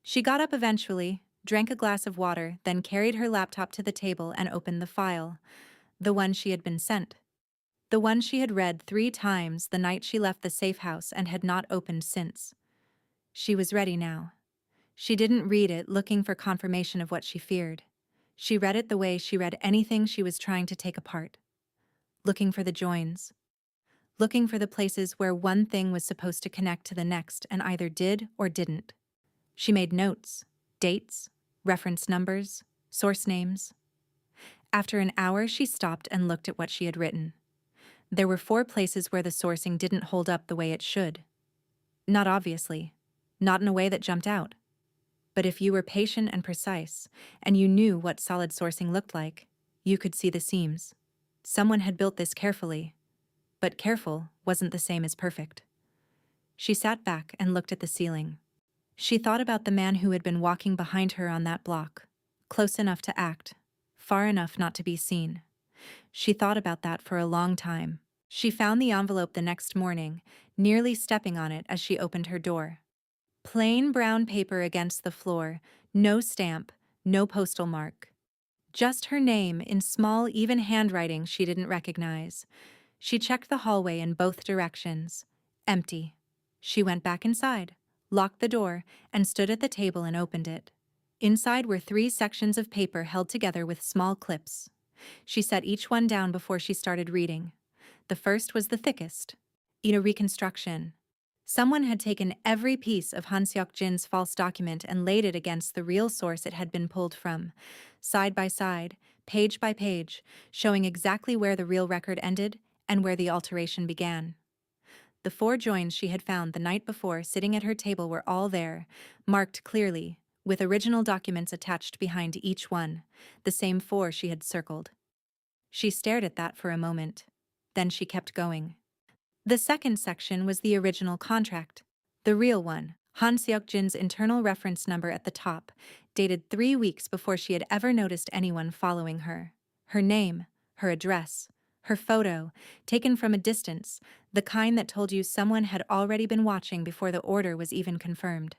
She got up eventually, drank a glass of water, then carried her laptop to the table and opened the file. The one she had been sent. The one she had read 3 times the night she left the safe house and had not opened since. She was ready now. She didn't read it looking for confirmation of what she feared. She read it the way she read anything she was trying to take apart. Looking for the joins. Looking for the places where one thing was supposed to connect to the next and either did or didn't. She made notes, dates, reference numbers, source names. After an hour, she stopped and looked at what she had written. There were 4 places where the sourcing didn't hold up the way it should. Not obviously. Not in a way that jumped out. But if you were patient and precise, and you knew what solid sourcing looked like, you could see the seams. Someone had built this carefully. But careful wasn't the same as perfect. She sat back and looked at the ceiling. She thought about the man who had been walking behind her on that block, close enough to act, far enough not to be seen. She thought about that for a long time. She found the envelope the next morning, nearly stepping on it as she opened her door. Plain brown paper against the floor, no stamp, no postal mark. Just her name in small, even handwriting she didn't recognize. She checked the hallway in both directions. Empty. She went back inside, locked the door, and stood at the table and opened it. Inside were 3 sections of paper held together with small clips. She set each one down before she started reading. The first was the thickest. In a reconstruction. Someone had taken every piece of Han Seok-jin's false document and laid it against the real source it had been pulled from, side by side, page by page, showing exactly where the real record ended and where the alteration began. The 4 joins she had found the night before sitting at her table were all there, marked clearly, with original documents attached behind each one, the same 4 she had circled. She stared at that for a moment. Then she kept going. The second section was the original contract. The real one, Han Seok-jin's internal reference number at the top, dated 3 weeks before she had ever noticed anyone following her. Her name, her address, her photo, taken from a distance, the kind that told you someone had already been watching before the order was even confirmed.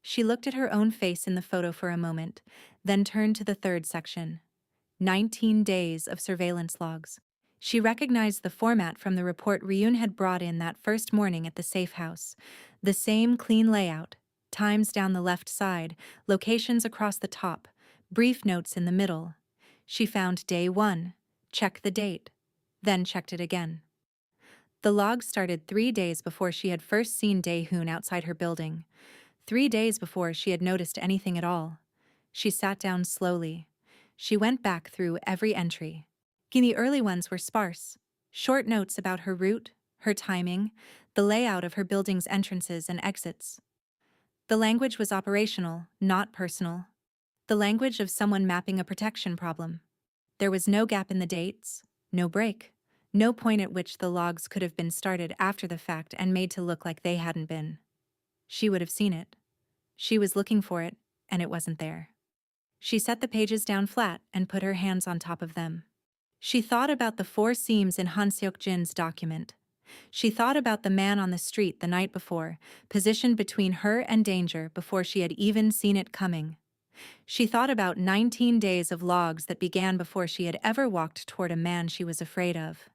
She looked at her own face in the photo for a moment, then turned to the third section. 19 days of surveillance logs. She recognized the format from the report Ryun had brought in that first morning at the safe house. The same clean layout, times down the left side, locations across the top, brief notes in the middle. She found day 1, checked the date, then checked it again. The log started 3 days before she had first seen Dae-hoon outside her building. 3 days before she had noticed anything at all. She sat down slowly. She went back through every entry. The early ones were sparse. Short notes about her route, her timing, the layout of her building's entrances and exits. The language was operational, not personal. The language of someone mapping a protection problem. There was no gap in the dates, no break, no point at which the logs could have been started after the fact and made to look like they hadn't been. She would have seen it. She was looking for it, and it wasn't there. She set the pages down flat and put her hands on top of them. She thought about the 4 seams in Han Seok-jin's document. She thought about the man on the street the night before, positioned between her and danger before she had even seen it coming. She thought about 19 days of logs that began before she had ever walked toward a man she was afraid of.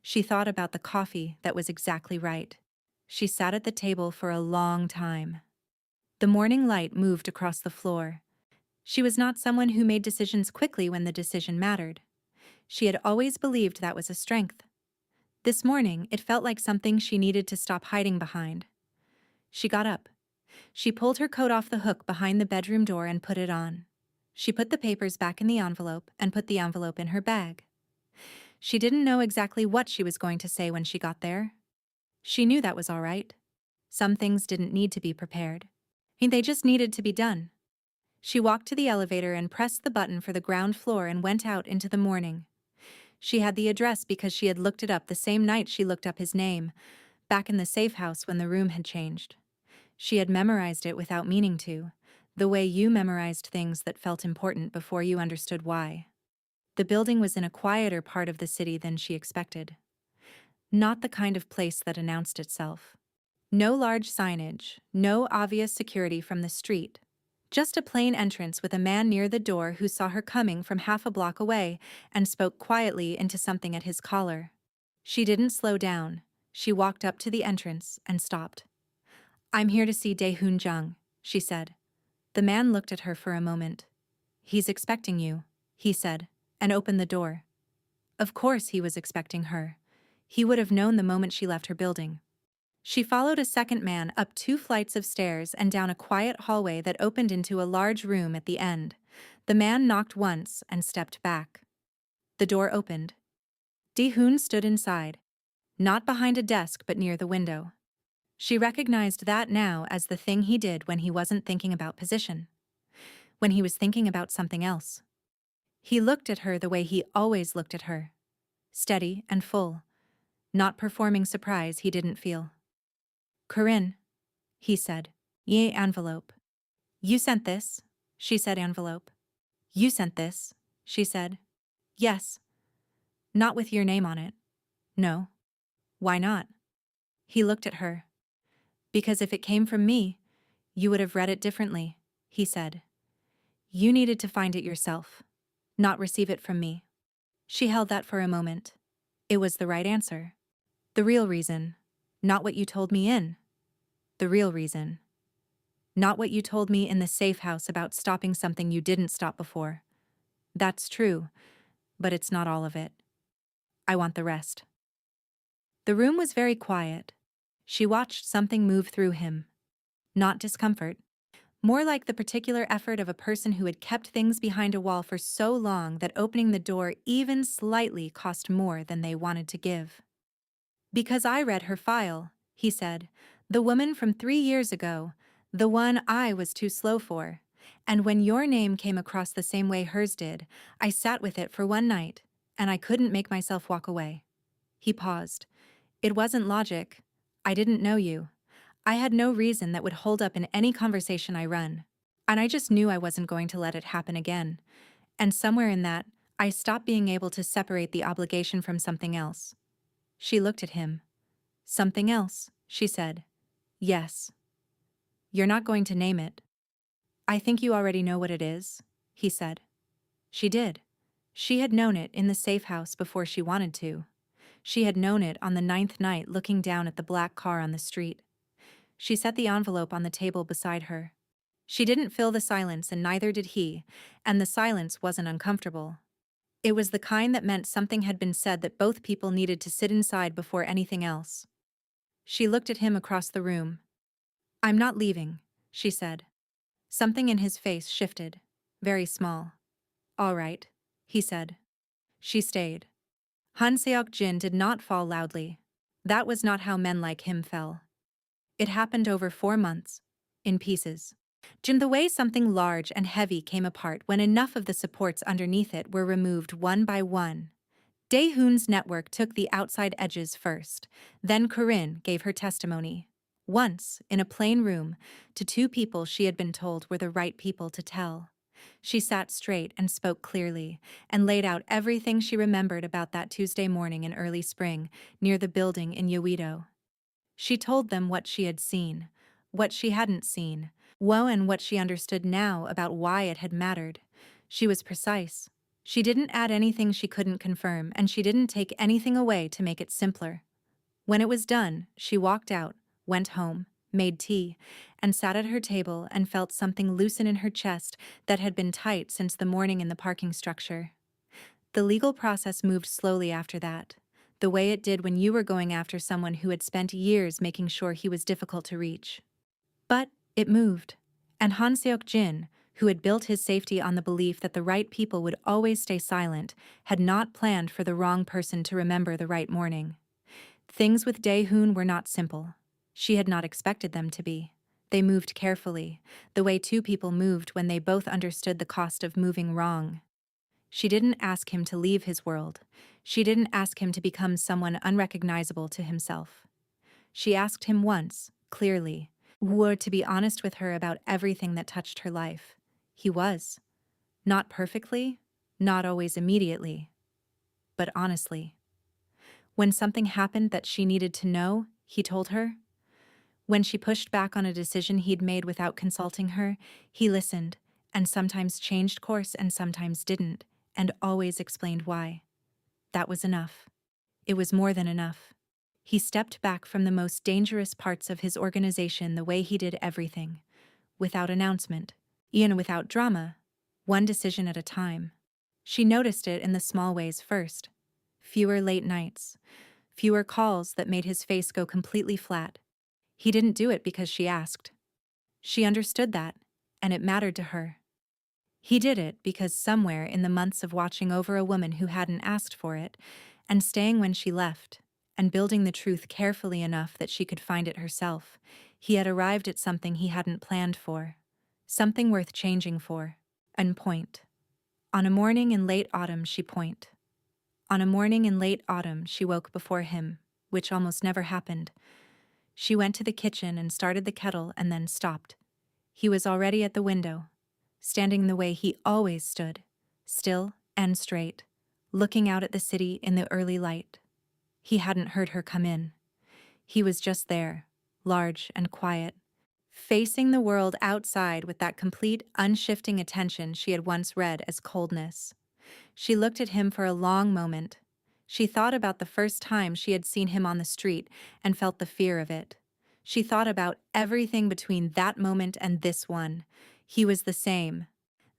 She thought about the coffee that was exactly right. She sat at the table for a long time. The morning light moved across the floor. She was not someone who made decisions quickly when the decision mattered. She had always believed that was a strength. This morning, it felt like something she needed to stop hiding behind. She got up. She pulled her coat off the hook behind the bedroom door and put it on. She put the papers back in the envelope and put the envelope in her bag. She didn't know exactly what she was going to say when she got there. She knew that was all right. Some things didn't need to be prepared. They just needed to be done. She walked to the elevator and pressed the button for the ground floor and went out into the morning. She had the address because she had looked it up the same night she looked up his name, back in the safe house when the room had changed. She had memorized it without meaning to, the way you memorized things that felt important before you understood why. The building was in a quieter part of the city than she expected. Not the kind of place that announced itself. No large signage, no obvious security from the street. Just a plain entrance with a man near the door who saw her coming from half a block away and spoke quietly into something at his collar. She didn't slow down. She walked up to the entrance and stopped. "I'm here to see Dae-hoon Jang," she said. The man looked at her for a moment. "He's expecting you," he said, and opened the door. Of course he was expecting her. He would have known the moment she left her building. She followed a second man up 2 flights of stairs and down a quiet hallway that opened into a large room at the end. The man knocked once and stepped back. The door opened. Dae-hoon stood inside, not behind a desk but near the window. She recognized that now as the thing he did when he wasn't thinking about position. When he was thinking about something else. He looked at her the way he always looked at her. Steady and full. Not performing surprise he didn't feel. "Corinne," he said. "Ye envelope." "You sent this," she said. "Envelope." "You sent this," she said. "Yes." "Not with your name on it." "No." Why not? He looked at her. Because if it came from me, you would have read it differently, he said. You needed to find it yourself, not receive it from me. She held that for a moment. It was the right answer. The real reason, not what you told me in. The real reason. Not what you told me in the safe house about stopping something you didn't stop before. That's true, but it's not all of it. I want the rest. The room was very quiet. She watched something move through him. Not discomfort. More like the particular effort of a person who had kept things behind a wall for so long that opening the door even slightly cost more than they wanted to give. Because I read her file, he said. The woman from 3 years ago. The one I was too slow for. And when your name came across the same way hers did, I sat with it for one night, and I couldn't make myself walk away. He paused. It wasn't logic. I didn't know you. I had no reason that would hold up in any conversation I run. And I just knew I wasn't going to let it happen again. And somewhere in that, I stopped being able to separate the obligation from something else. She looked at him. Something else, she said. Yes. You're not going to name it. I think you already know what it is, he said. She did. She had known it in the safe house before she wanted to. She had known it on the 9th night looking down at the black car on the street. She set the envelope on the table beside her. She didn't fill the silence and neither did he, and the silence wasn't uncomfortable. It was the kind that meant something had been said that both people needed to sit inside before anything else. She looked at him across the room. I'm not leaving, she said. Something in his face shifted, very small. All right, he said. She stayed. Han Seok-jin did not fall loudly. That was not how men like him fell. It happened over 4 months, in pieces. The way something large and heavy came apart when enough of the supports underneath it were removed one by one. Dae-hoon's network took the outside edges first, then Corinne gave her testimony. Once, in a plain room, to 2 people she had been told were the right people to tell. She sat straight and spoke clearly, and laid out everything she remembered about that Tuesday morning in early spring, near the building in Yeouido. She told them what she had seen, what she hadn't seen, and what she understood now about why it had mattered. She was precise. She didn't add anything she couldn't confirm, and she didn't take anything away to make it simpler. When it was done, she walked out, went home, made tea, and sat at her table and felt something loosen in her chest that had been tight since the morning in the parking structure. The legal process moved slowly after that, the way it did when you were going after someone who had spent years making sure he was difficult to reach. But it moved, and Han Seok-jin, who had built his safety on the belief that the right people would always stay silent, had not planned for the wrong person to remember the right morning. Things with Dae-hoon were not simple. She had not expected them to be. They moved carefully, the way 2 people moved when they both understood the cost of moving wrong. She didn't ask him to leave his world. She didn't ask him to become someone unrecognizable to himself. She asked him once, clearly, to be honest with her about everything that touched her life. He was. Not perfectly, not always immediately, but honestly. When something happened that she needed to know, he told her. When she pushed back on a decision he'd made without consulting her, he listened, and sometimes changed course and sometimes didn't, and always explained why. That was enough. It was more than enough. He stepped back from the most dangerous parts of his organization the way he did everything, without announcement, even without drama, one decision at a time. She noticed it in the small ways first. Fewer late nights, fewer calls that made his face go completely flat. He didn't do it because she asked. She understood that, and it mattered to her. He did it because somewhere in the months of watching over a woman who hadn't asked for it, and staying when she left, and building the truth carefully enough that she could find it herself, he had arrived at something he hadn't planned for, something worth changing for, and point. On a morning in late autumn she point. On a morning in late autumn she woke before him, which almost never happened. She went to the kitchen and started the kettle and then stopped. He was already at the window, standing the way he always stood, still and straight, looking out at the city in the early light. He hadn't heard her come in. He was just there, large and quiet, facing the world outside with that complete, unshifting attention she had once read as coldness. She looked at him for a long moment. She thought about the first time she had seen him on the street and felt the fear of it. She thought about everything between that moment and this one. He was the same.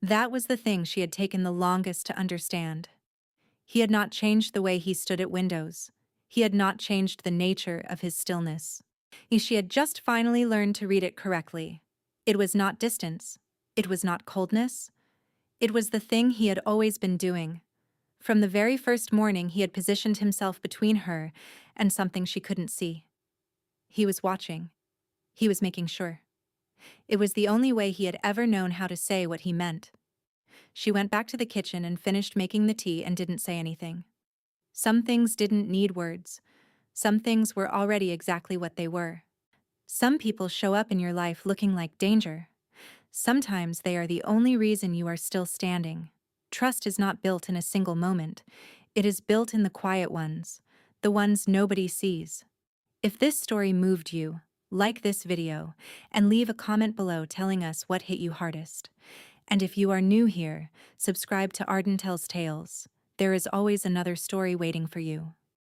That was the thing she had taken the longest to understand. He had not changed the way he stood at windows. He had not changed the nature of his stillness. She had just finally learned to read it correctly. It was not distance. It was not coldness. It was the thing he had always been doing. From the very first morning, he had positioned himself between her and something she couldn't see. He was watching. He was making sure. It was the only way he had ever known how to say what he meant. She went back to the kitchen and finished making the tea and didn't say anything. Some things didn't need words. Some things were already exactly what they were. Some people show up in your life looking like danger. Sometimes they are the only reason you are still standing. Trust is not built in a single moment. It is built in the quiet ones, the ones nobody sees. If this story moved you, like this video, and leave a comment below telling us what hit you hardest. And if you are new here, subscribe to Arden Tells Tales. There is always another story waiting for you.